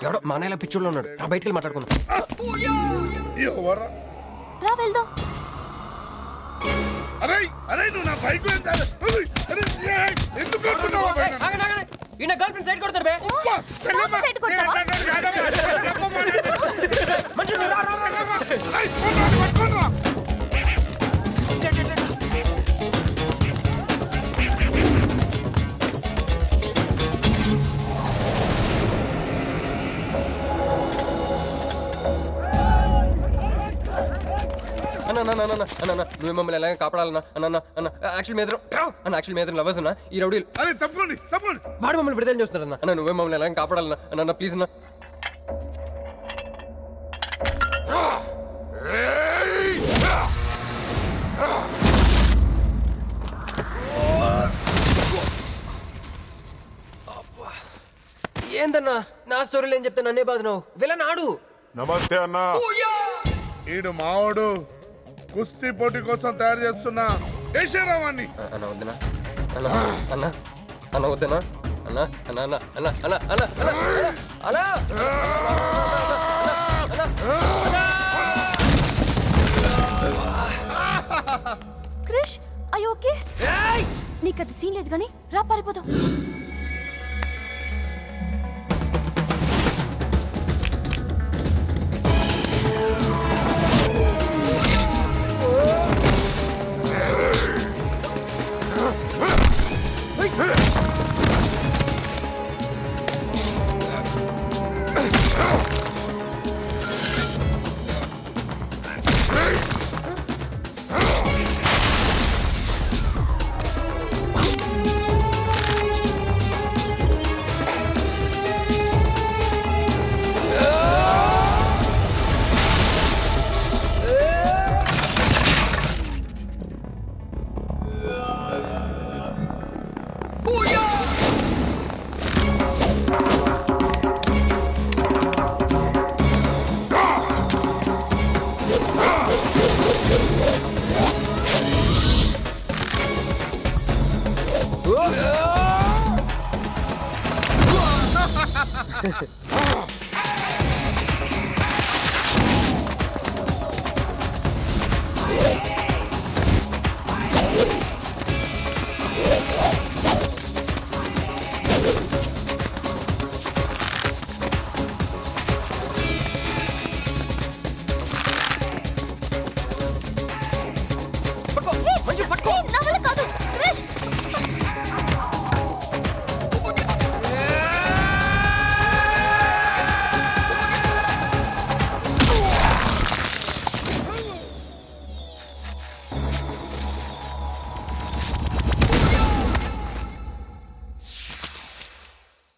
ఎవడో మా అన్నయ్య పిచ్చోళ్ళు ఉన్నాడు. రా బయటికి వెళ్ళి మాట్లాడుకుందాం. రా వెళ్దాం. అరే అరే నువ్వు నా బైక్ ఎందుకు ఈయన గర్ల్ ఫ్రెండ్ సైడ్ కొడతారు బే. సైడ్ కొడతావా? నువ్వు మమ్మల్ని ఎలాగ కాపాడాలన్నా అన్న అన్న యాక్చువల్ మీద లవర్స్ అన్న ఈ రౌడీలు అరే తప్పండి తప్పండి వాడు మమ్మల్ని విడుదల చేస్తున్నారన్న. అన్న నువ్వే మమ్మల్ని ఎలాగ కాపాడాలన్నా అన్న ప్లీజ్ అన్న. ఏందన్నా నా స్టోరీలు ఏం చెప్తా నన్నే బాధ నువ్వు వెళ్ళనాడు. నమస్తే అన్న. ఈడు మావాడు కుస్తీ పోటీ కోసం తయారు చేస్తున్నా దేశరావాన్ని. అన్న వద్దనా అన్న అన్న అన్న వద్దనా అన్న అన్న అన్న అన్న అన్న అన్న అన్న క్రిష్ అయ్యో ఓకే, నీకు అది సీన్ లేదు కానీ రా పారిపోదాం.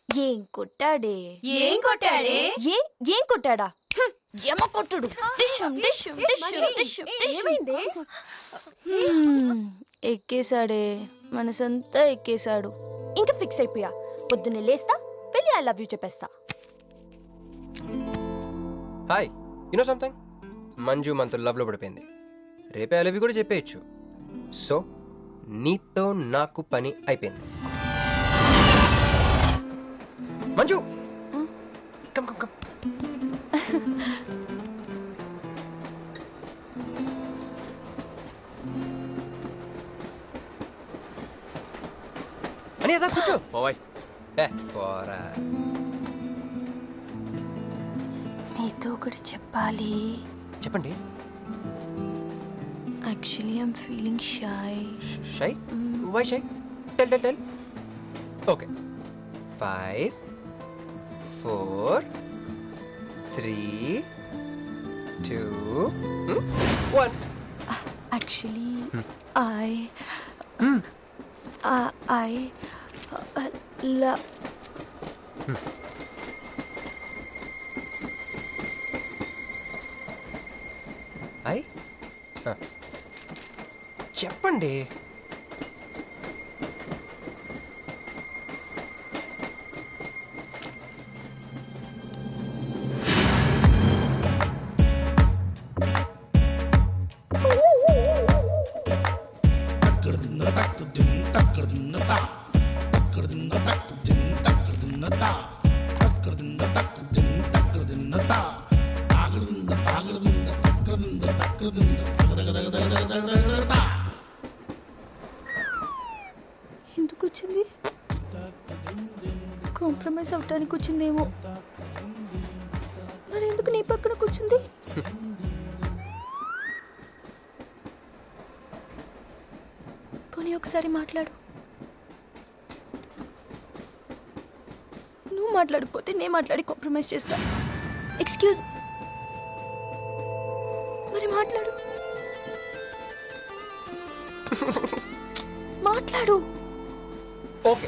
ఏం కొట్టాడే ఏం కొట్టాడా? ఏమ కొట్టుడు. ఎక్కేశాడే, మనసంతా ఎక్కేశాడు. ఇంకా ఫిక్స్ అయిపోయా, పొద్దున్నే లేస్తా, వెళ్ళి ఐ లవ్ యూ చెప్పేస్తా. Hi, you know something, Manju మనతో లవ్ లో పడిపోయింది. రేపే ఐ లవ్ యూ కూడా చెప్పేయచ్చు. సో నీతో నాకు పని అయిపోయింది. Manju come come come. అని అదా కూర్చో. పోయ్ పోరా. మీతో ఒకటి చెప్పాలి. చెప్పండి. Actually I'm feeling shy. Shy? Why shy? Tell tell tell. Okay. 5 4 3 2 1. Actually, I love. చెప్పండి. కూర్చుందేమో. మరి ఎందుకు నీ పక్కన కూర్చుంది? పోనీ ఒకసారి మాట్లాడు. నువ్వు మాట్లాడకపోతే నేను మాట్లాడి కాంప్రమైజ్ చేస్తా. ఎక్స్క్యూజ్, మరి మాట్లాడు. మాట్లాడు. ఓకే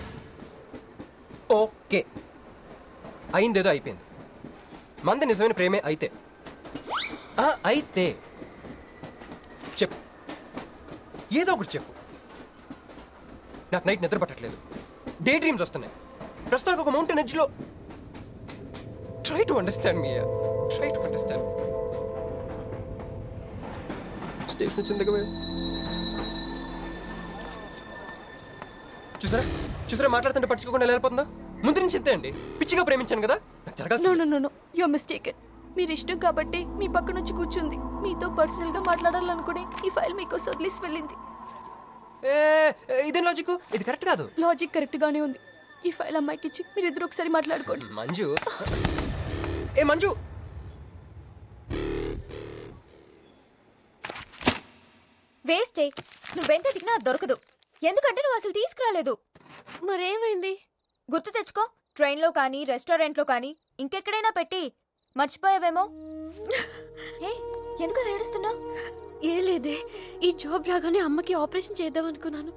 ఓకే, అయిందేదో అయిపోయింది. మంది నిజమైన ప్రేమే అయితే అయితే చెప్పు, ఏదో ఒకటి చెప్పు. నాకు నైట్ నిద్ర పట్టట్లేదు, డే డ్రీమ్స్ వస్తున్నాయి. ప్రస్తుతానికి ఒక మౌంటైన్ ఎడ్జ్లో. Try to understand me, try to understand. Station వచ్చింది కదా. చూసారా చూసారా, మాట్లాడుతుంటే పట్టించుకోకుండా వెళ్ళిపోతుందా? ముందు నుంచి చెప్తే అండి, పిచ్చిగా ప్రేమించాను కదా, నాకు జరగాల్సింది. No you're mistaken. మీరు ఇష్టం కాబట్టి మీ పక్క నుంచి కూర్చుంది. మీతో పర్సనల్ గా మాట్లాడాలనుకుని ఈ ఫైల్ మీకోసం వదిలేసి వెళ్ళింది. ఇదేం లాజిక్? ఇది కరెక్ట్ కాదు. లాజిక్ కరెక్ట్ గానే ఉంది. ఈ ఫైల్ అమ్మాయికి ఇచ్చి మీరు ఇద్దరు ఒకసారి మాట్లాడుకోండి. మంజు, మంజు, వేస్టే. నువ్వెంత తిన్నా దొరకదు, ఎందుకంటే నువ్వు అసలు తీసుకురాలేదు. మరేమైంది? గుర్తు తెచ్చుకో. ట్రైన్లో కానీ రెస్టారెంట్లో కానీ ఇంకెక్కడైనా పెట్టి మర్చిపోయావేమో. ఏ ఎందుకు ఏడుస్తున్నావు? ఏ లేదే, ఈ జాబ్ రాగానే అమ్మకి ఆపరేషన్ చేద్దాం అనుకున్నాను.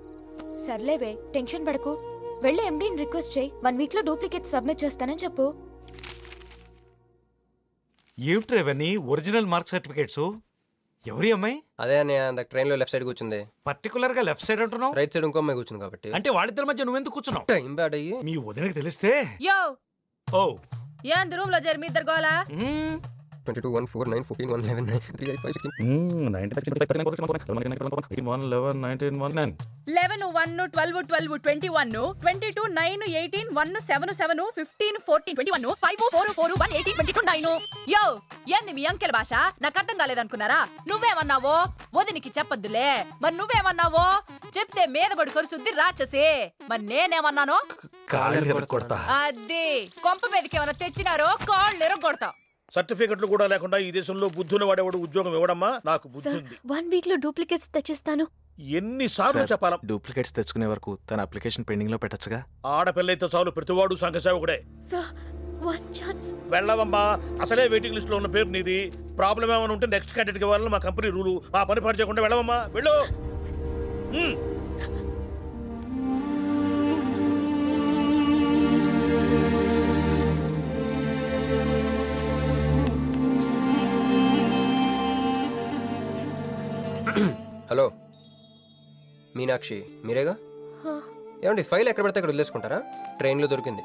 సర్లేవే, టెన్షన్ పడకు. వెళ్ళి ఎండీని రిక్వెస్ట్ చేయి, 1 వీక్ లో డూప్లికేట్ సబ్మిట్ చేస్తానని చెప్పు. ఏమిట్రా ఇవన్నీ ఒరిజినల్ మార్క్ సర్టిఫికేట్స్? ఎవరి అమ్మాయి? అదే అన్నయ్య, ట్రైన్ లో లెఫ్ట్ సైడ్ కూర్చుంది. పర్టికులర్ గా లెఫ్ట్ సైడ్ అంటున్నావు? రైట్ సైడ్ ఇంకో అమ్మాయి కూర్చుంది కాబట్టి. అంటే వాళ్ళిద్దరి మధ్య నువ్వెందుకు కూర్చున్నావు? టైం బ్యాడ్ అయ్యి మీ వదినకి తెలిస్తే. యో ఓ ఏంది రూమ్ లో జరి మీ ఇద్దరు గోలా? 22 1 4 9 14 1 11 9 3 5 5 16 11 1 12 12 21 22 9 18 1 7 7 15 14 21 5 4 4 1 18 22 9. యో ఏంది మీ అంకెల భాష? నాకు అర్థం కాలేదనుకున్నారా? నువ్వేమన్నావో వదినికి చెప్పొద్దులే. మరి నువ్వేమన్నావో చెప్తే మీద పడి కరుసుద్ది రాక్షసి. మరి నేనేమన్నాను? అది కొంప మీదకి ఏమన్నా తెచ్చినారో కాళ్ళు ఎరగొడతా. సర్టిఫికెట్లు కూడా లేకుండా ఈ దేశంలో బుద్ధుని వాడేవాడు ఉద్యోగం ఇవ్వడమ్మా? నాకు బుద్ధి ఉంది. 1 వీక్ లో డూప్లికేట్స్ తెచ్చిస్తాను. ఎన్నిసార్లు చెప్పాలా? డూప్లికేట్స్ తెచ్చుకునే వరకు తన అప్లికేషన్ పెండింగ్ లో పెట్టచ్చుగా. ఆడపిల్లైతే చాలు, ప్రతివాడు సంఘ సేవకుడే. Sir, 1 chance. వెళ్ళవమ్మా, అసలే వెయిటింగ్ లిస్ట్ లో ఉన్న పేరు నీది. ప్రాబ్లం ఏమైనా ఉంటే నెక్స్ట్ క్యాండిడేట్ కి ఇవ్వాలని మా కంపెనీ రూలు. ఆ పని పని చేయకుండా వెళ్ళవమ్మా, వెళ్ళు. హలో మీనాక్షి, మీరేగా? ఏమండి, ఫైల్ ఎక్కడ పడితే అక్కడ వదిలేసుకుంటారా? ట్రైన్లో దొరికింది,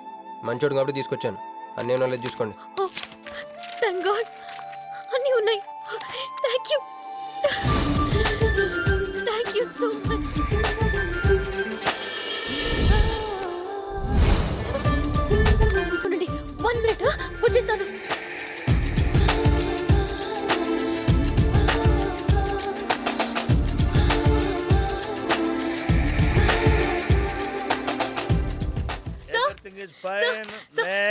మంచోడు కాబట్టి తీసుకొచ్చాను. అన్నీ నాలెడ్జ్ చూసుకోండి. థాంక్ గాడ్, అన్నీ ఉన్నాయి. Thank you, thank you so much. చూడండి, 1 మినిట్ వచ్చేస్తాను.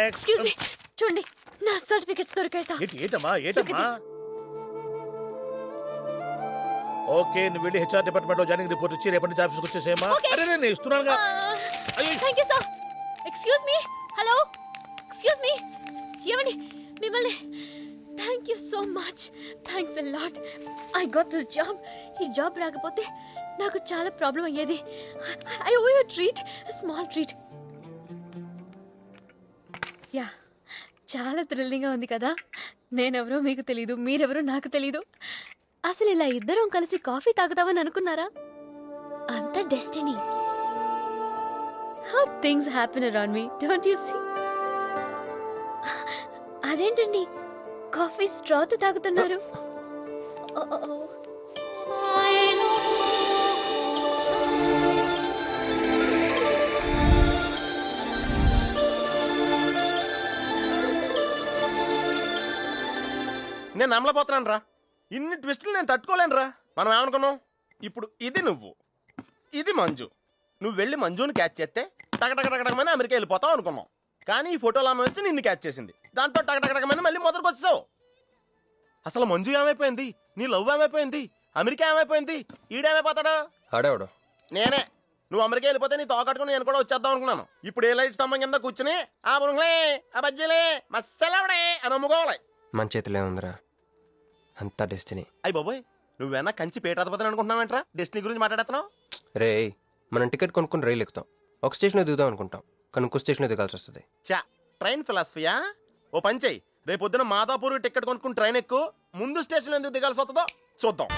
ఎక్స్క్యూజ్ మీ, చూడండి నా సర్టిఫికెట్స్ దొరికాయి సార్. ఏటమ్మా ఏటమ్మా? ఓకే, నువ్వు వెళ్ళి హెచ్ఆర్ డిపార్ట్మెంట్ లో జాయినింగ్ రిపోర్ట్ ఇచ్చి రేపటి నుంచి ఆఫీస్కి వచ్చేసేమా. అరే నేను ఇస్తున్నానుగా. Thank you sir. Excuse me, hello, excuse me, ఏమండి మిమ్మల్ని. Thank you so much, thanks a lot. I got this job. ఈ జాబ్ రాకపోతే నాకు చాలా ప్రాబ్లం అయ్యేది. I owe you treat, small treat. Yeah, చాలా థ్రిల్లింగ్గా ఉంది కదా. నేనెవరో మీకు తెలీదు, మీరెవరో నాకు తెలీదు. అసలు ఇలా ఇద్దరం కలిసి కాఫీ తాగుతామని అనుకున్నారా? అంత destiny. How things happen around me, don't you see? అదేంటండి కాఫీ స్ట్రాతో తాగుతున్నారు? నేను నమ్మలేకపోతున్నాను రా, ఇన్ని ట్విస్టులు నేను తట్టుకోలేను రా. మనం ఏమనుకున్నాం? ఇప్పుడు ఇది నువ్వు, ఇది మంజు. నువ్వు వెళ్ళి మంజుని క్యాచ్ చేస్తే టకటకటకటకమని అమెరికా వెళ్ళిపోతావు అనుకున్నాం. కానీ ఈ ఫోటోలో ఆమె వచ్చి నిన్ను క్యాచ్ చేసింది. దాంతో టకటకటకమని మళ్ళీ మొదటికి వచ్చావు. అసలు మంజు ఏమైపోయింది? నీ లవ్ ఏమైపోయింది? అమెరికా ఏమైపోయింది? ఈడేమైపోతాడు? ఆడేవాడు నేనే. నువ్వు అమెరికా వెళ్ళిపోతే నీ తోకట్టుకుని నేను కూడా వచ్చేద్దాం అనుకున్నాను. ఇప్పుడు ఏ లైట్ స్తంభం కింద కూర్చుని ఆ బుంగ్లే ఆ బజ్జీలే మస్సలవడే అని అమ్ముకోవాలి. మన చేతిలో ఉందిరా, అంతా డెస్టినీ. అయ్యి బాబోయ్, నువ్వేనా కంచి పేటాధిపతిని అనుకుంటున్నావేంట్రా? డెస్టినీ గురించి మాట్లాడుతున్నావు? రే, మనం టికెట్ కొనుక్కుని రైలు ఎక్కుతాం, ఒక స్టేషన్లో దిగుదాం అనుకుంటాం, కానీ ఇంకో స్టేషన్లో దిగాల్సి వస్తుంది. చా, ట్రైన్ ఫిలాసఫియా? ఓ పని చెయ్యి, రేపు పొద్దున మాదాపూర్ టికెట్ కొనుక్కుని ట్రైన్ ఎక్కు. ముందు స్టేషన్ ఎందుకు దిగాల్సి వస్తుందో చూద్దాం.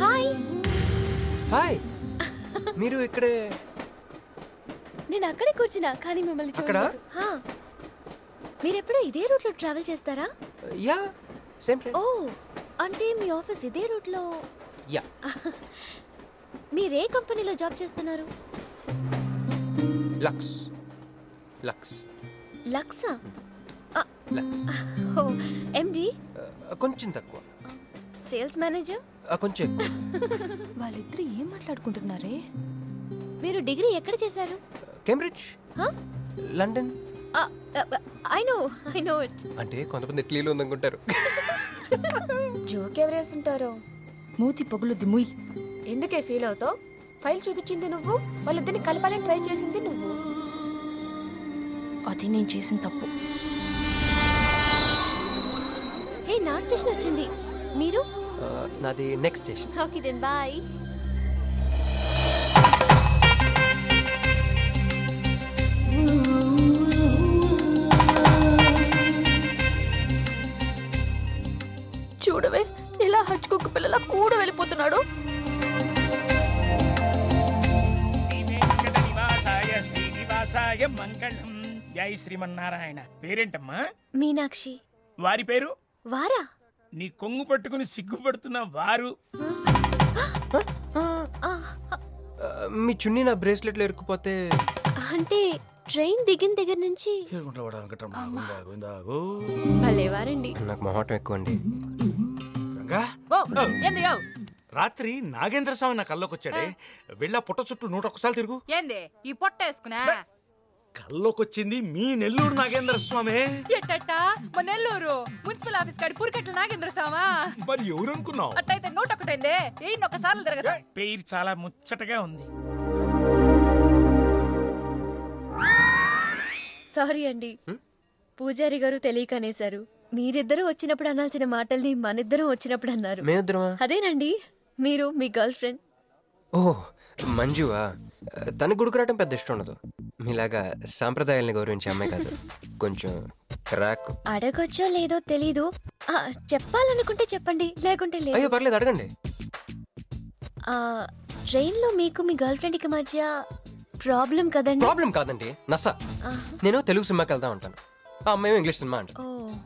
హాయ్. హాయ్, మీరు ఇక్కడే? నేను అక్కడే కూర్చున్నా, కానీ మిమ్మల్ని అక్కడా? చూడలేదు. హా. మీరెప్పుడు ఇదే రూట్ లో ట్రావెల్ చేస్తారా? Yeah, same train. ఓ, అంటే మీ ఆఫీస్ ఇదే రూట్ లో? యా. మీరే కంపెనీలో జాబ్ చేస్తున్నారు? లక్స్. లక్స్. లక్సా? లక్స్. ఓ, ఎండి? కొంచెం తక్కువ. Sales manager? కొంచెం ఎక్కువ. వాళ్ళిద్దరు ఏం మాట్లాడుకుంటున్నారే? మీరు డిగ్రీ ఎక్కడ చేశారు? Cambridge. London. I know it. అంటే కొంతమంది ఇట్లీలో ఉందనుకుంటారు. జోక్ ఎవరేస్తుంటారో. మూతి పొగులుద్ది ముయ్. ఎందుకే ఫీల్ అవుతావు? ఫైల్ చూపించింది నువ్వు, వాళ్ళిద్దరిని కలపాలని ట్రై చేసింది నువ్వు. అది నేను చేసిన తప్పు. హే, నా స్టేషన్ వచ్చింది. మీరు? నాది next station. Okay then bye. చూడవే, ఇలా హచ్చుకుక్క పిల్లల కూడా వెళ్ళిపోతున్నాడు. శ్రీనివాసాయ మంగళం. జై శ్రీమన్నారాయణ. పేరేంటమ్మా? మీనాక్షి. వారి పేరు? వారా? నీ కొంగు పట్టుకుని సిగ్గుపడుతున్న వారు. మీ చున్నీ నా బ్రేస్లెట్ లో ఇరుక్కుపోతే? అంటే ట్రైన్ దిగిన దగ్గర నుంచి. భలేవారండి. నాకు మొహటం ఎక్కువ అండి. రాత్రి నాగేంద్ర స్వామి నా కల్లోకి వచ్చాడే, వెళ్ళా పుట్ట చుట్టూ 101 తిరుగు. ఏంది ఈ పొట్ట వేసుకున్నా? కల్లోకొచ్చింది మీ నెల్లూరు నాగేంద్ర స్వామి. ఎట్టట్టా? మా నెల్లూరు మున్సిపల్ ఆఫీస్ కాడి పురికట్ల నాగేంద్ర స్వామా? మరి ఎవరు అనుకున్నావు? అట్టయితే 101 ఏయ్ ఒకసార్లు తిరగదా? పేరు చాలా ముచ్చటగా ఉంది. సారీ అండి, పూజారి గారు తెలియక అనేశారు. మీరిద్దరూ వచ్చినప్పుడు అనాల్సిన మాటల్ని మనిద్దరం వచ్చినప్పుడు అన్నారు. మేమిద్దరమా? అదేనండి, మీరు మీ గర్ల్ ఫ్రెండ్. ఓ, మంజువా? తన గుడికి రావడం పెద్ద ఇష్టం ఉండదు. మీలాగా సాంప్రదాయాల్ని గౌరవించే అమ్మాయి కాదు, కొంచెం క్రాక్. అడగొచ్చో లేదో తెలీదు, చెప్పాలనుకుంటే చెప్పండి, లేకుంటే లేదు. అయ్యో పర్లేదు, అడగండి. ట్రైన్ లో మీకు మీ గర్ల్ ఫ్రెండ్ కి మధ్య ప్రాబ్లం కదండి? ప్రాబ్లం కాదండి, నస. నేను తెలుగు సినిమాకి వెళ్తా ఉంటాను, ఆ అమ్మాయి ఇంగ్లీష్ సినిమా అంటాను.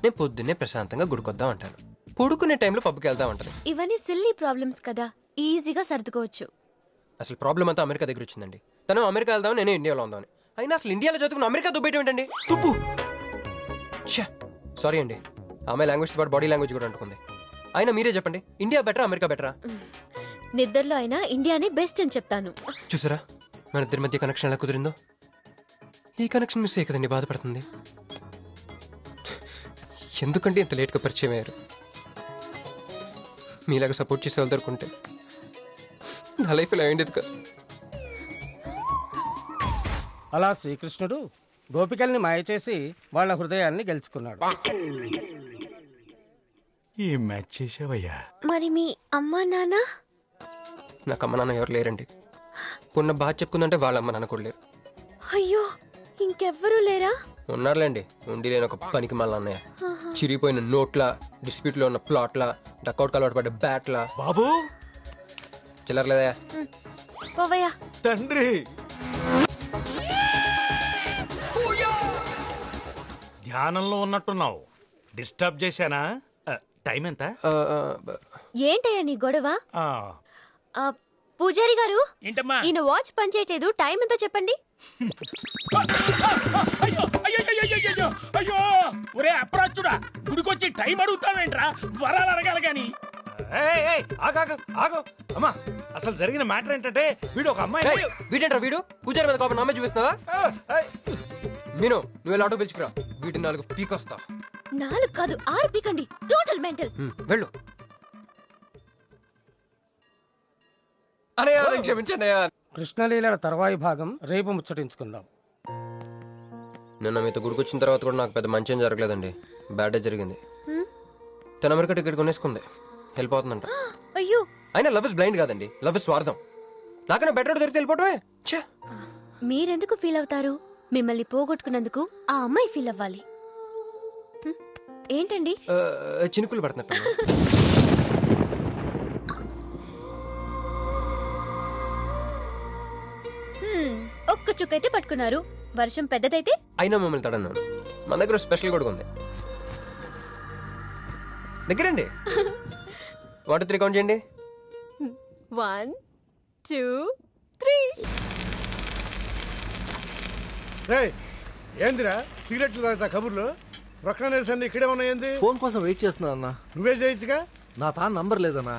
నేను పొద్దున్నే ప్రశాంతంగా గుడికొద్దాం అంటాను, పడుకునే టైంలో పబ్కి వెళ్తా ఉంటాను. ఇవన్నీ సిల్లీ ప్రాబ్లమ్స్ కదా, ఈజీగా సర్దుకోవచ్చు. అసలు ప్రాబ్లం అంతా అమెరికా దగ్గర వచ్చిందండి. తను అమెరికా వెళ్దాం, నేను ఇండియాలో ఉందామని. అయినా అసలు ఇండియాలో చదువుకున్న అమెరికా దుబ్బేయటం ఏంటండి? తుప్పు. సారీ అండి, ఆమె లాంగ్వేజ్ పాటు బాడీ లాంగ్వేజ్ కూడా అంటుకుంది. అయినా మీరే చెప్పండి, ఇండియా బెటరా అమెరికా బెటరా? నిద్దర్లో అయినా ఇండియానే బెస్ట్ అని చెప్తాను. చూసారా మన ఇద్దరి మధ్య కనెక్షన్ ఎలా కుదిరిందో? ఈ కనెక్షన్ మిస్ అయ్యే కదండి బాధపడుతుంది. ఎందుకంటే ఇంత లేట్గా పరిచయం అయ్యారు? మీలాగా సపోర్ట్ చేసే వాళ్ళు దొరుకుంటే నా లైఫ్ ఇలా అయ్యింది కదా. అలా శ్రీకృష్ణుడు గోపికల్ని మాయ చేసి వాళ్ళ హృదయాల్ని గెలుచుకున్నాడు. ఈ మ్యాచ్ చేసావయ్యా. మరి మీ అమ్మా నాన్న? నాకు అమ్మ నాన్న ఎవరు లేరండి. పున్న బాగా చెప్పుకుందంటే వాళ్ళ అమ్మ నాన్న కూడా లేరు. అయ్యో, ఇంకెవ్వరూ లేరా? ఉన్నారులేండి, ఉండి లేని ఒక పనికి మళ్ళీ అన్నయ్య. చిరిగిపోయిన నోట్ల, డిస్ప్యూట్ లో ఉన్న ప్లాట్ల, డకౌట్ అలవాటు పడ్డ బ్యాట్ల. బాబు చిల్లరలేదా? పోవయ్యా. తండ్రి ధ్యానంలో ఉన్నట్టున్నావు, డిస్టర్బ్ చేశానా? టైం ఎంత? ఏంటయ్యా నీ గొడవ? పూజారి గారు, ఏంటమ్మా? ఈయన వాచ్ పనిచేయట్లేదు, టైం ఎంతో చెప్పండి. అయ్యో ఒరే అప్రాచుడా, గుడికొచ్చి టైం అడుగుతావేంట్రా? వరాలు అడగాలి గాని. ఆగో అమ్మా, అసలు జరిగిన మ్యాటర్ ఏంటంటే వీడు ఒక అమ్మాయి వీడేంట్రా వీడు పూజారి మీద కోపం నామే చూపిస్తున్నావా మీను నువ్వు వెళ్ళి ఆటో పిలుచుకురా వీటి 4 పీకొస్తా 4 కాదు 6 పీకండి టోటల్ మెంటల్. వెళ్ళు అనే క్షమించండి. కృష్ణలీల తర్వాయి భాగం రేపు ముచ్చటించుకుందాం. నిన్న మీతో గుడికొచ్చిన తర్వాత కూడా నాకు పెద్ద మంచి ఏం జరగలేదండి. బ్యాడ్ జరిగింది. తన అమెరికా టికెట్ కొనేసుకుంది, వెళ్ళిపోతుందంట. అయ్యో అయినా లవ్ ఇస్ బ్లైండ్ కాదండి, లవ్ ఇస్ స్వార్థం. నాకన్నా బెటర్ దొరికి వెళ్ళిపోవటమే. మీరెందుకు ఫీల్ అవుతారు? మిమ్మల్ని పోగొట్టుకున్నందుకు ఆ అమ్మాయి ఫీల్ అవ్వాలి. ఏంటండి చినుకులు పడుతున్నట్టు. ఒక్క చుక్కైతే పట్టుకున్నారు, వర్షం పెద్దదైతే అయినా మమ్మల్ని తడన్నాను. మన దగ్గర స్పెషల్ కూడా ఉంది. దగ్గరండి. 1 2 3 కౌంట్ చేయండి. 1 2 3. ఏందిరా సిగరెట్లు తాగుతా కబుర్లు? రొక్క నిరసన ఇక్కడే ఉన్నాయండి. ఫోన్ కోసం వెయిట్ చేస్తున్నా అన్న. నువ్వే చేయొచ్చుగా. నా తాను నంబర్ లేదన్నా.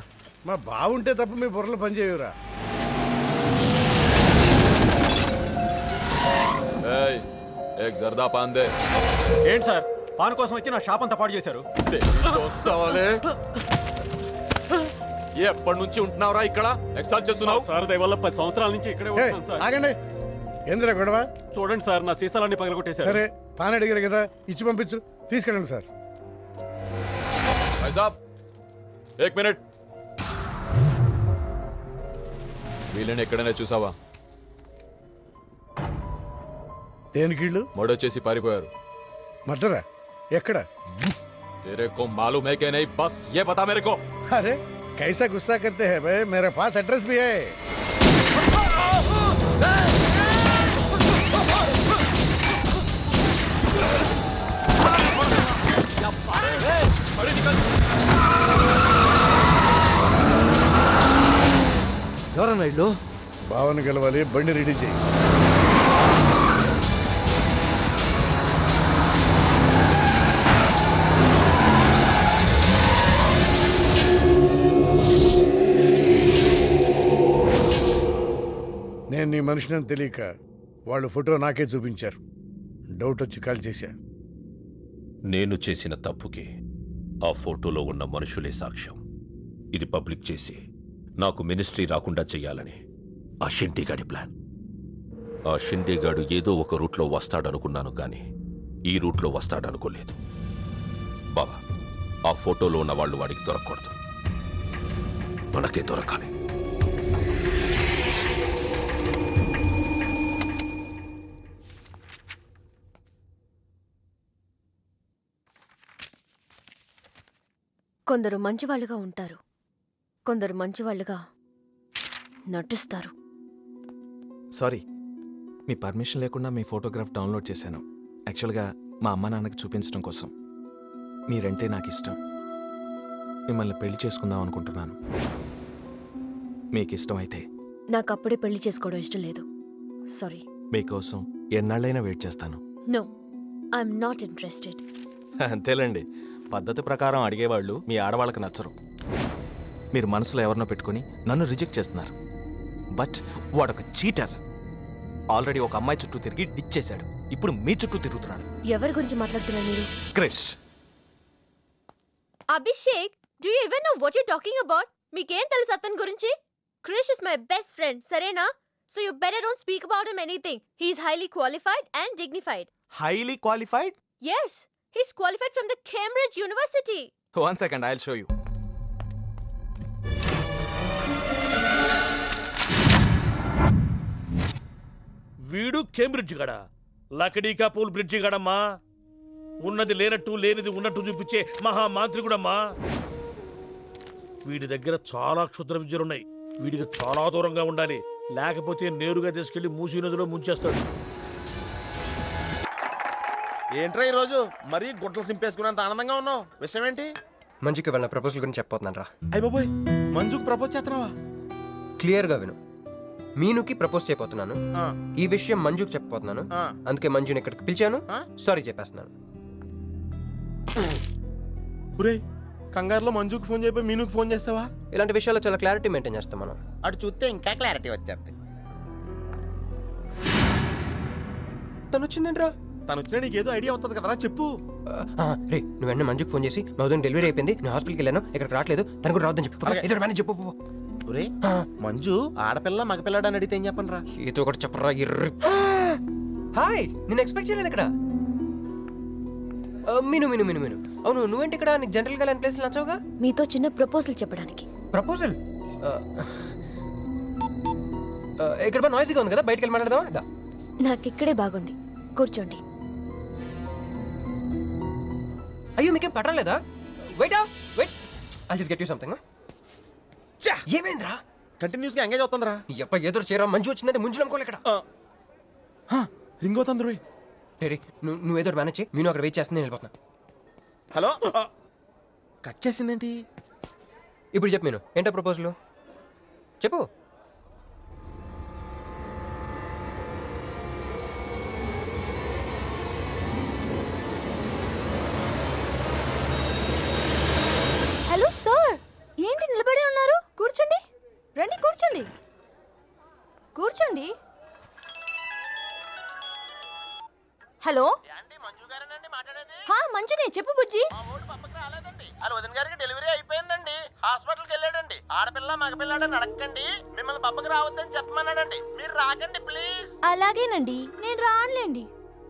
మా బాగుంటే తప్ప మీ బుర్రలు పనిచేయవురా. ఏంటి సార్ పాన్ కోసం వచ్చి నా షాప్ అంతా పాడు చేశారు? ఎప్పటి నుంచి ఉంటున్నావురా ఇక్కడ? ఎక్సాల్ చేస్తున్నావు సార్ దయవల్ల 10 సంవత్సరాల నుంచి ఇక్కడే ఉంటున్నాను సార్. ఆగండి. ఏందిరా గొడవ? చూడండి సార్ నా సీసాలన్నీ పగలగొట్టేశారు. సరే పాన్ అడిగారు కదా, ఇచ్చి పంపించు. తీసుకెళ్ళండి సార్. ఏక్ మినిట్. వీళ్ళని ఎక్కడైనా చూసావా? దేనికిళ్ళు మర్డర్ పారిపోయారు. మర్డరా? ఎక్కడ? तेरे को मालूम है कि नहीं? बस ये बता मेरे को. अरे कैसा गुस्सा करते हैं भाई, मेरे पास एड्रेस भी है. ఎవరన్నా ఇల్లు? భావన గెలవాలి, బండి రెడీ చేయి. నేను నీ మనిషిని తెలియక వాళ్ళు ఫోటో నాకే చూపించారు. డౌట్ వచ్చి కాల్ చేశా. నేను చేసిన తప్పుకి ఆ ఫోటోలో ఉన్న మనుషులే సాక్ష్యం. ఇది పబ్లిక్ చేసి నాకు మినిస్ట్రీ రాకుండా చెయ్యాలని ఆ షిండేగాడి ప్లాన్. ఆ షిండేగాడు ఏదో ఒక రూట్లో వస్తాడనుకున్నాను కానీ ఈ రూట్లో వస్తాడనుకోలేదు. బాబా, ఆ ఫోటోలో ఉన్న వాళ్ళు వాడికి దొరకకూడదు, మనకే దొరకాలి. కొందరు మంచివాళ్ళుగా ఉంటారు, కొందరు మంచివాళ్ళుగా నటిస్తారు. సారీ, మీ పర్మిషన్ లేకుండా మీ ఫోటోగ్రాఫ్ డౌన్లోడ్ చేశాను. యాక్చువల్గా మా అమ్మ నాన్నకి చూపించడం కోసం. మీరంటే నాకు ఇష్టం. మిమ్మల్ని పెళ్లి చేసుకుందాం అనుకుంటున్నాను. మీకు ఇష్టం అయితే. నాకు అప్పుడే పెళ్లి చేసుకోవడం ఇష్టం లేదు. సారీ. మీకోసం ఎన్నాళ్ళైనా వెయిట్ చేస్తాను. No, I'm not interested. అంతేలేండి, పద్ధతి ప్రకారం అడిగేవాళ్ళు మీ ఆడవాళ్ళకి నచ్చరు. మీరు మనసులో ఎవరినో పెట్టుకుని నన్ను రిజెక్ట్ చేస్తున్నారు. బట్ వాడొక చీటర్. ఆల్రెడీ ఒక అమ్మాయి చుట్టూ తిరిగి డిచ్ చేశాడు. ఇప్పుడు మీ చుట్టూ తిరుగుతున్నాడు. ఎవరి గురించి మాట్లాడుతున్నారు మీరు? Krish. Abhishek, do you even know what you talking about? మీకేం తెలుసు అతని గురించి? Krish is my best friend, సరేనా? So you better don't speak about him anything. He is highly qualified and dignified. Highly qualified? Yes, he's qualified from the Cambridge University. 1 second, I'll show you. వీడు Cambridge గడ, లకడీకా pool bridge గడమ్మా. ఉన్నది లేనట్టు లేనిది ఉన్నట్టు చూపించే మహా మాంత్రికుడమ్మా. వీడి దగ్గర చాలా క్షుద్ర విద్యలున్నాయి. వీడికి చాలా దూరంగా ఉండాలి, లేకపోతే నేరుగా తీసుకెళ్లి మూసీ నదిలో ముంచేస్తాడు. ఏంట్రా ఈరోజు మరీ గుడ్లు సింపేసుకున్నంత ఆనందంగా ఉన్నావు? విషయం ఏంటి? మంజుకి వాళ్ళ ప్రపోజల్ గురించి చెప్పబోతున్నాను రా. అయ్య బాబోయ్, మంజుకి ప్రపోజ్ చేస్తున్నావా? క్లియర్ గా విను. మీనుకి ప్రపోజ్ చేయబోతున్నాను. ఈ విషయం మంజుకి చెప్పబోతున్నాను. అందుకే మంజుని ఇక్కడికి పిలిచాను. సారీ చెప్పేస్తున్నాను. కంగారులో మంజుకి ఫోన్ చేయబోయి మీనుకి ఫోన్ చేస్తావా? ఇలాంటి విషయాల్లో చాలా క్లారిటీ మెయింటైన్ చేస్తాం మనం. అటు చూస్తే ఇంకా క్లారిటీ వచ్చేది. తను వచ్చిందేంట్రా? తను వచ్చినా నీకేదో ఐడియా అవుతుంది కదరా, చెప్పు. రే నువ్వు వెంటనే మంజుకి ఫోన్ చేసి మా వదిన డెలివరీ అయిపోయింది, నేను హాస్పిటల్కి వెళ్ళాను, ఇక్కడికి రావట్లేదు, తను కూడా రావద్దని చెప్పు. ఏదో మేనేజ్ చెప్పు. ఒరే మంజు ఆడపిల్ల మగపిల్లాడు అని అడిగితే ఏం చెప్పను రా? ఏదో ఒకటి చెప్పరా. హాయ్, నేను ఎక్స్పెక్ట్ చేయలేదు ఇక్కడ. మీను మీను మీను మీను అవును, నువ్వేంటి ఇక్కడ? నీకు జనరల్ గా లేని ప్లేస్ నచ్చవుగా? మీతో చిన్న ప్రపోజల్ చెప్పడానికి. ప్రపోజల్? ఇక్కడ నాయిస్గా ఉంది కదా, బయటకు వెళ్ళి మాట్లాడదామా? నాకు ఇక్కడే బాగుంది, కూర్చోండి. అయ్యో మీకేం పట్టలేదా? Wait wait, I just get you something. ఏమైందిరా? కంటిన్యూస్ గా ఎంగేజ్ అవుతుందిరా. ఎప్ప ఏదో చేరా, మంజు వచ్చిందంటే ముంజు నమ్ముకోలే ఇక్కడ. రింగ్ అవుతుంది రోయ్. నువ్వు ఏదో మేనేజ్ చేయి, నేను అక్కడ వెయిట్ చేస్తుంది, నేను వెళ్ళిపోతున్నా. హలో, కట్ చేసిందేంటి? ఇప్పుడు చెప్పు మీను, ఏంటో ప్రపోజల్ చెప్పు. హలో సార్, ఏంటి నిలబడి ఉన్నారు? కూర్చోండి, రండి కూర్చోండి, కూర్చోండి. హలో, మంజునే, చెప్పు బుజ్జి. వాళ్ళ వదిన గారికి డెలివరీ అయిపోయిందండి, హాస్పిటల్కి వెళ్ళాడండి. ఆడపిల్ల మగపిల్లాడని అడగండి, మిమ్మల్ని పప్పకి రావద్దని చెప్పమన్నాడండి. మీరు రాకండి ప్లీజ్. అలాగేనండి, నేను రానులేండి,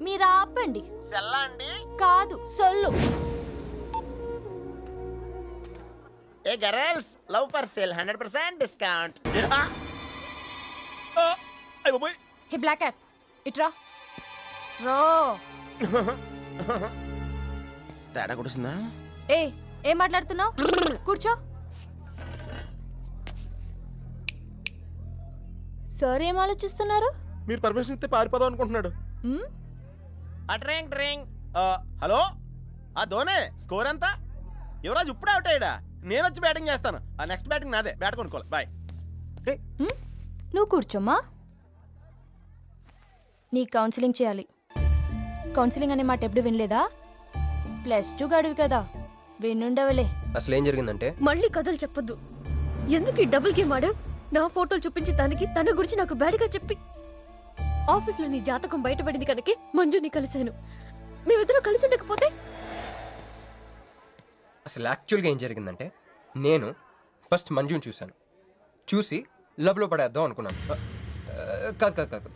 మీరు ఆపండి. సెల్లా అండి? కాదు, సొల్లు. ఏ girls, love for sale 100% discount. Hey black cap, ఇట్రా. రో తేడా కొడుతుందా? ఏం మాట్లాడుతున్నావు? కూర్చో. సార్ ఏం ఆలోచిస్తున్నారు? మీరు పర్మిషన్ ఇస్తే పారిపోదాం అనుకుంటున్నాడు. హలో, ఆ ధోనే స్కోర్ ఎంత? యువరాజ్ ఇప్పుడే అవుట్ అయ్యాడా? నేను వచ్చి బ్యాటింగ్ చేస్తాను. ఆ నెక్స్ట్ బ్యాటింగ్ నాదే, బ్యాట్ కొనుక్కోవాలి. బాయ్. నువ్వు కూర్చోమ్మా. నీ కౌన్సిలింగ్ చేయాలి. కౌన్సిలింగ్ అనే మాట ఎప్పుడు వినలేదా? +2 గడివి కదా, వినుండవలే. అసలు ఏం జరిగిందంటే, మళ్ళీ కథలు చెప్పొద్దు. ఎందుకు ఈ డబుల్ గేమ్ ఆడావు? నా ఫోటోలు చూపించి దానికి తన గురించి నాకు బ్యాడ్గా చెప్పి ఆఫీస్లో నీ జాతకం బయటపడింది కనుకే మంజుని కలిశాను. మేమిద్దరం కలిసి ఉండకపోతే? అసలు యాక్చువల్గా ఏం జరిగిందంటే, నేను ఫస్ట్ మంజుని చూశాను, చూసి లవ్లో పడేద్దాం అనుకున్నాను. కాదు కాదు కాదు,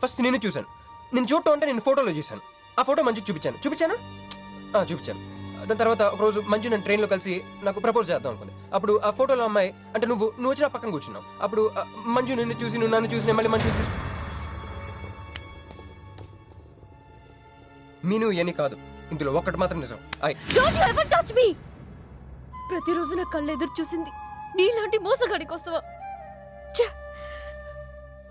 ఫస్ట్ నేను చూశాను. నేను చూడటం అంటే నేను ఫోటోలో చూశాను. ఆ ఫోటో మంజుకి చూపించాను. దాని తర్వాత ఒకరోజు మంజు నేను ట్రైన్లో కలిసి నాకు ప్రపోజ్ చేద్దాం అనుకుంది. అప్పుడు ఆ ఫోటోలో అమ్మాయి అంటే నువ్వు వచ్చి నా పక్కన కూర్చున్నావు. అప్పుడు మంజు నిన్ను చూసి, నువ్వు నన్ను చూసి, మళ్ళీ మంజు చూసి. మీను ఏని కాదు, ఇందులో ఒక్కటి మాత్రం నిజం. Don't you ever touch me! ప్రతిరోజు నా కళ్ళు ఎదురు చూసింది నీలాంటి మోసగాడి కోసమా?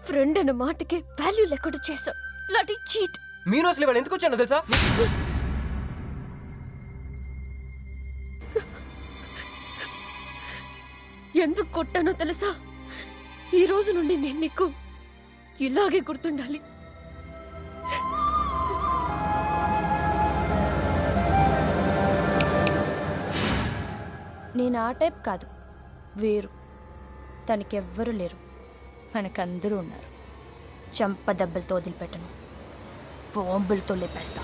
ఫ్రెండ్ అన్న మాటకే వాల్యూ లేకుండా చేసావు. లాంటి చీట్. మీను అసలు ఇవాళ ఎందుకు వచ్చానో తెలుసా? ఎందుకు కొట్టానో తెలుసా? ఈ రోజు నుండి నేను నీకు ఇలాగే గుర్తుండాలి. నేను ఆ టైప్ కాదు, వేరు. తనకెవ్వరూ లేరు, మనకందరూ ఉన్నారు. చంప దెబ్బలతో వదిలిపెట్టను, బాంబులతో లేపేస్తా.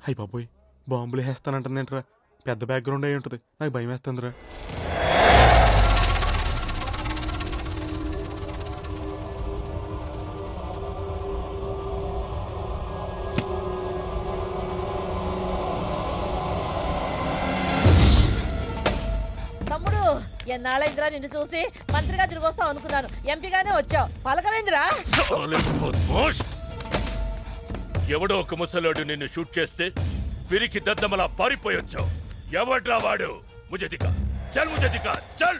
అయ్య బాబోయ్, బాంబులు వేస్తానంటుందేంట్రా? పెద్ద బ్యాక్గ్రౌండ్ అయి ఉంటుంది, నాకు భయం వేస్తుందిరా. తమ్ముడు, ఎన్నాళ్ళైందిరా నిన్ను చూసి? మంత్రిగా తిరిగి వస్తావు అనుకున్నాను, ఎంపీగానే వచ్చావు. పలకవేందిరా? ఎవడో ఒక ముసలాడు నిన్ను షూట్ చేస్తే పిరికి దద్దమలా పారిపోయొచ్చావు. ఎవడ్రా వాడు? ముझे दिखा, चल मुझे दिखा, चल.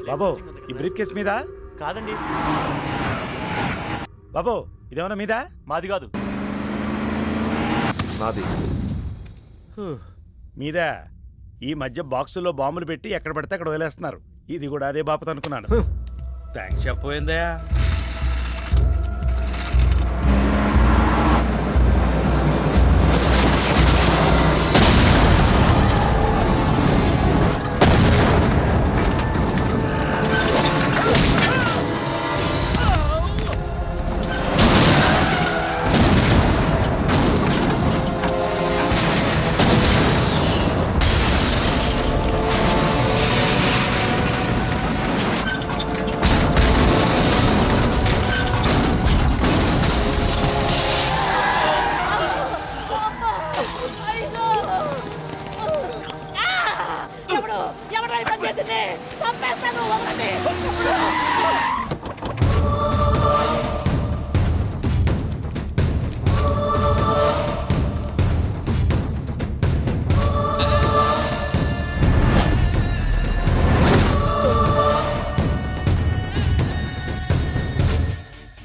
బాబు, ఈ బ్రీఫ్ కేస్ మీద? కాదండి బాబు, ఇదేమన్నా మీద? మాది కాదు. నాది. మీద. ఈ మధ్య బాక్సుల్లో బాంబులు పెట్టి ఎక్కడ పడితే అక్కడ వదిలేస్తున్నారు. ఇది కూడా అదే బాపత అనుకున్నాను. థ్యాంక్స్ చెప్పబోయిందయా.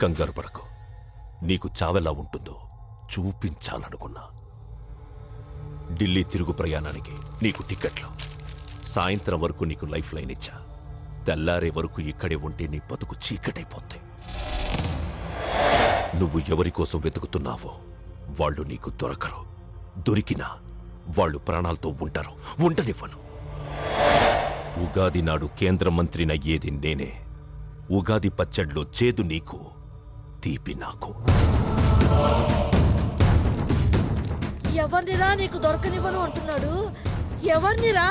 కంగారు పడకు. నీకు చావెలా ఉంటుందో చూపించాలనుకున్నా. ఢిల్లీ తిరుగు ప్రయాణానికి నీకు టిక్కెట్లు. సాయంత్రం వరకు నీకు లైఫ్ లైన్ ఇచ్చా. తెల్లారే వరకు ఇక్కడే ఉంటే నీ బతుకు చీకటైపోతాయి. నువ్వు ఎవరి కోసం వెతుకుతున్నావో వాళ్ళు నీకు దొరకరు. దొరికినా వాళ్ళు ప్రాణాలతో ఉంటారు. ఉండనివ్వను. ఉగాది నాడు కేంద్ర మంత్రినయ్యేది నేనే. ఉగాది పచ్చడ్లో చేదు నీకు, తీపి నాకు. ఎవరినిరా నీకు దొరకనివ్వను అంటున్నాడు? ఎవరినిరా?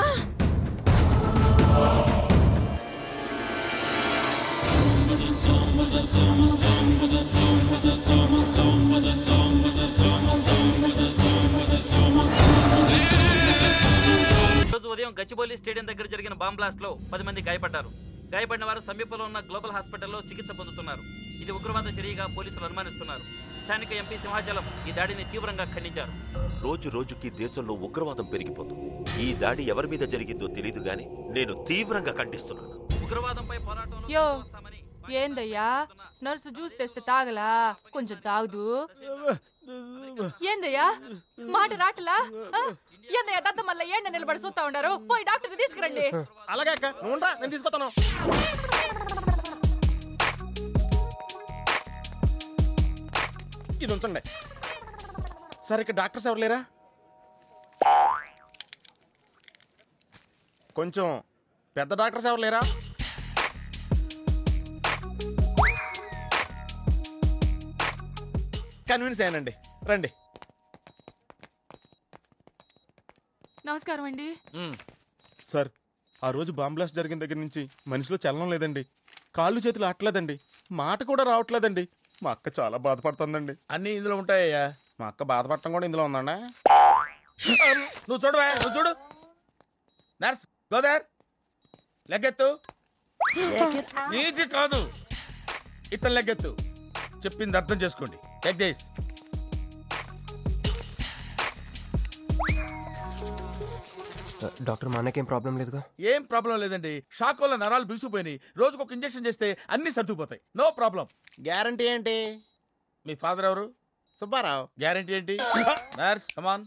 రోజు ఉదయం గచ్చిబౌలి స్టేడియం దగ్గర జరిగిన బాంబ్ బ్లాస్ట్ లో 10 మంది గాయపడ్డారు. గాయపడిన వారు సమీపంలో ఉన్న గ్లోబల్ హాస్పిటల్లో చికిత్స పొందుతున్నారు. ఇది ఉగ్రవాద చర్యగా పోలీసులు అనుమానిస్తున్నారు. స్థానిక ఎంపీ సింహాచలం ఈ దాడిని తీవ్రంగా ఖండించారు. రోజు రోజుకి దేశంలో ఉగ్రవాదం పెరిగిపోతుంది. ఈ దాడి ఎవరి మీద జరిగిందో తెలియదు గాని నేను తీవ్రంగా ఖండిస్తున్నాను. ఉగ్రవాదంపై పోరాటంలో యో ఏందయ్యా, నర్సు జ్యూస్ తెస్తే తాగలా? కొంచెం తాగుదు. ఏందయ్యా మాట రాటలా? ఏందయ్యా దద్ద మళ్ళీ ఏండ నిలబడి చూస్తా ఉండారు? పోయి డాక్టర్ తీసుకురండి. అలాగే అక్క, నువ్వు ఉండరా, నేను తీసుకొస్తాను. ఇది ఉంచండి. సరే, ఇక్కడ డాక్టర్స్ ఎవరు లేరా? కొంచెం పెద్ద డాక్టర్స్ ఎవరు లేరా? కన్విన్స్ అయ్యానండి, రండి. నమస్కారం అండి. సార్, ఆ రోజు బాంబ్ బ్లాస్ట్ జరిగిన దగ్గర నుంచి మనిషిలో చలనం లేదండి. కాళ్ళు చేతులు ఆటలేదండి. మాట కూడా రావట్లేదండి. మా అక్క చాలా బాధపడుతుందండి. అన్ని ఇందులో ఉంటాయ్యా. మా అక్క బాధపడటం కూడా ఇందులో ఉందండి. నువ్వు చూడవా, నువ్వు చూడు. నర్స్ గోదార్, లెగ్గెత్తు. నీది కాదు, ఇతను లెగ్గెత్తు. చెప్పింది అర్థం చేసుకోండి. Take this. డాక్టర్, మా అన్నకేం ప్రాబ్లం లేదుగా? ఏం ప్రాబ్లం లేదండి. షాక్ వల్ల నరాలు బిగుసిపోయినాయి. రోజుకు ఒక ఇంజెక్షన్ చేస్తే అన్ని సర్దుకుపోతాయి. No problem. గ్యారంటీ ఏంటి? మీ ఫాదర్ ఎవరు? సుబ్బారావు. గ్యారంటీ ఏంటి? నర్స్ కమాన్.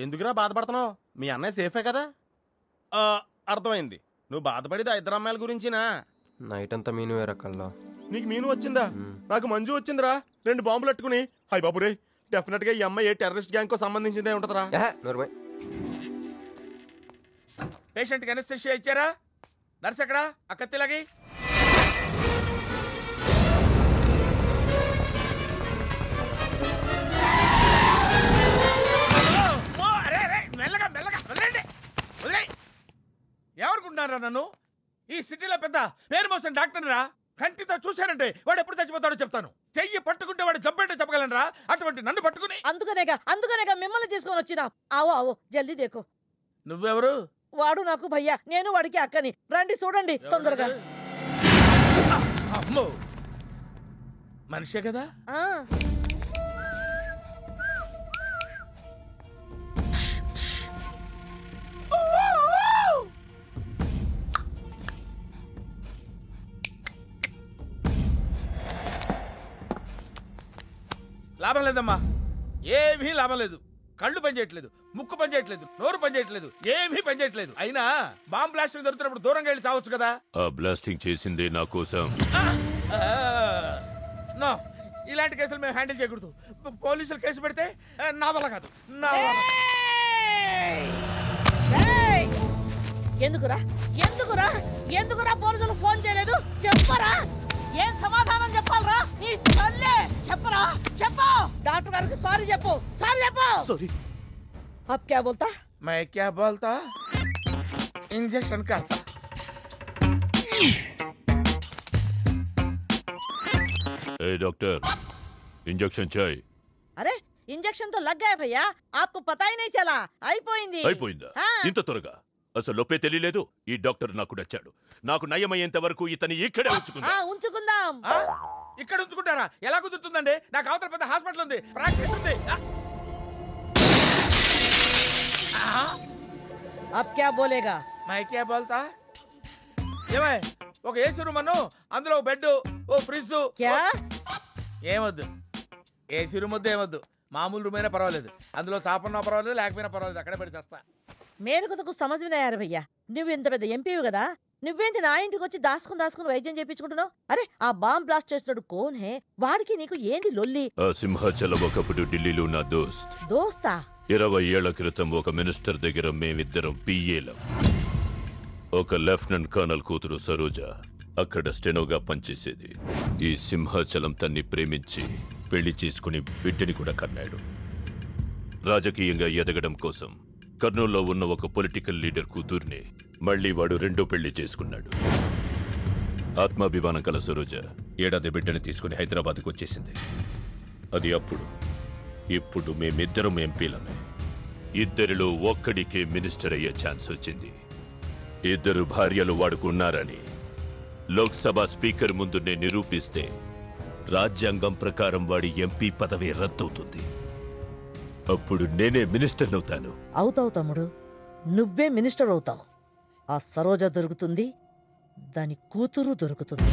ఎందుకురా బాధపడుతున్నావు? మీ అన్నయ్య సేఫే కదా? అర్థమైంది. నువ్వు బాధపడేది ఆ ఇద్దరు అమ్మాయిల గురించినా? నైట్ అంతా మీను వేరే కల్లా. నీకు మీను వచ్చిందా? నాకు మంజు వచ్చిందిరా. 2 బాంబులు అట్టుకుని. హాయ్ బాబు రే, డెఫినెట్ గా ఈ అమ్మాయి ఏ టెర్రరిస్ట్ గ్యాంగ్ కో సంబంధించిందే ఉంటదరా. పేషెంట్ కి అనస్థెషియా ఇచ్చారా? నర్స్ ఎక్కడా? ఆ కత్తిలాగి. మెల్లగా మెల్లగా వదిలేండి, వదిలే. ఎవరుకుంటున్నారా నన్ను? ఈ సిటీలో పెద్ద పేరు మోసిన డాక్టర్ రా. కంటితో చూశానంటే వాడు ఎప్పుడు చచ్చిపోతాడో చెప్తాను. చెయ్యి పట్టుకుంటే వాడు జబ్బేంటో చెప్పగలనరా? అటువంటి నన్ను పట్టుకుని. అందుకనేగా మిమ్మల్ని తీసుకొని వచ్చినా. ఆవో ఆవో జల్దీ దేకో. నువ్వెవరు? వాడు నాకు భయ్యా, నేను వాడికి అక్కని. రండి చూడండి తొందరగా. అమ్మో, మనిషే కదా? లాభం లేదమ్మా, ఏమీ లాభం లేదు. కళ్ళు పనిచేయట్లేదు, ముక్కు పనిచేయట్లేదు, నోరు పనిచేయట్లేదు, ఏమీ పనిచేయట్లేదు. అయినా బాంబ్ బ్లాస్టింగ్ జరుగుతున్నప్పుడు దూరంగా వెళ్ళి చావచ్చు కదా. ఆ బ్లాస్టింగ్ చేసిందే నా కోసం. నో, ఇలాంటి కేసులు మేము హ్యాండిల్ చేయకూడదు. పోలీసులు కేసు పెడితే నా వల్ల కాదు, నా వల్ల. ఎందుకురా ఎందుకురా ఎందుకురా పోలీసులు ఫోన్ చేయలేదు? చెప్పరా, ఏం సమాధానం చెప్పాలరా? నీ తల్లే చెప్పరా, చెప్పు. డాక్టర్ గారికి సారీ చెప్పు, సారీ చెప్పు. సారీ. అబ్ క్యా బోల్తా? मैं क्या बोलता, इंजेक्शन करता. ఏ డాక్టర్, ఇంజెక్షన్ చేయి. అరే ఇంజెక్షన్ తో లగ్ గయా భయ్యా, आपको पता ही नहीं चला. అయిపోయింది. అయిపోయిందా? ఇంత త్వరగా? అసలు నొప్పే తెలియలేదు. ఈ డాక్టర్ నాకు నచ్చాడు. నాకు నయమయ్యేంత వరకు ఇతని ఇక్కడే ఉంచుకుందా. ఉంచుకుందాం. ఇక్కడ ఉంచుకుంటారా? ఎలా కుదురుతుందండి? నాకు అవతల పెద్ద హాస్పిటల్ ఉంది, ప్రాక్టీస్ ఉంది. अब क्या बोलेगा? मैं क्या बोलता? ఏమై, ఒక ఏసీ రూమ్ అను, అందులో బెడ్, ఓ ఫ్రిడ్జ్. क्या? ఏమొద్దు, ఏసీ రూమ్ వద్దు, ఏమొద్దు. మామూలు రూమ్ అయినా పర్వాలేదు, అందులో చాపన్నా పర్వాలేదు, లేకపోయినా పర్వాలేదు, అక్కడే పడి చేస్తా. మేరకు తకు సమజ్వినాయారు భయ్యా. నువ్వు ఇంత పెద్ద ఎంపీవి కదా, నువ్వేంటి నా ఇంటికి వచ్చి దాసుకుని వైద్యం చేయించుకుంటున్నావు? అరే ఆ బాంబ్ బ్లాస్ట్ చేస్తున్నాడు కోన్ హే, వాడికి నీకు ఏంది లొల్లి? ఆ సింహాచలం ఒకప్పుడు ఢిల్లీలో నా దోస్త్. దోస్తా? 20 ఏళ్ల క్రితం ఒక మినిస్టర్ దగ్గర మేమిద్దరం పిఏలం. ఒక లెఫ్టినెంట్ కర్నల్ కూతురు సరోజ అక్కడ స్టెనోగా పనిచేసేది. ఈ సింహాచలం తన్ని ప్రేమించి పెళ్లి చేసుకుని బిడ్డని కూడా కన్నాడు. రాజకీయంగా ఎదగడం కోసం కర్నూల్లో ఉన్న ఒక పొలిటికల్ లీడర్ కూతుర్ని మళ్లీ వాడు రెండో పెళ్లి చేసుకున్నాడు. ఆత్మాభిమానం కల సరోజ ఏడాది బిడ్డని తీసుకుని హైదరాబాద్కు వచ్చేసింది. అది అప్పుడు. ఇప్పుడు మేమిద్దరం ఎంపీలమే. ఇద్దరిలో ఒక్కడికే మినిస్టర్ అయ్యే ఛాన్స్ వచ్చింది. ఇద్దరు భార్యలు వాడుకున్నారని లోక్సభ స్పీకర్ ముందు నేను నిరూపిస్తే రాజ్యాంగం ప్రకారం వాడి ఎంపీ పదవి రద్దవుతుంది. అప్పుడు నేనే మినిస్టర్ అవుతాను. అవుతావు తమ్ముడు, నువ్వే మినిస్టర్ అవుతావు. ఆ సరోజ దొరుకుతుంది, దాని కూతురు దొరుకుతుంది.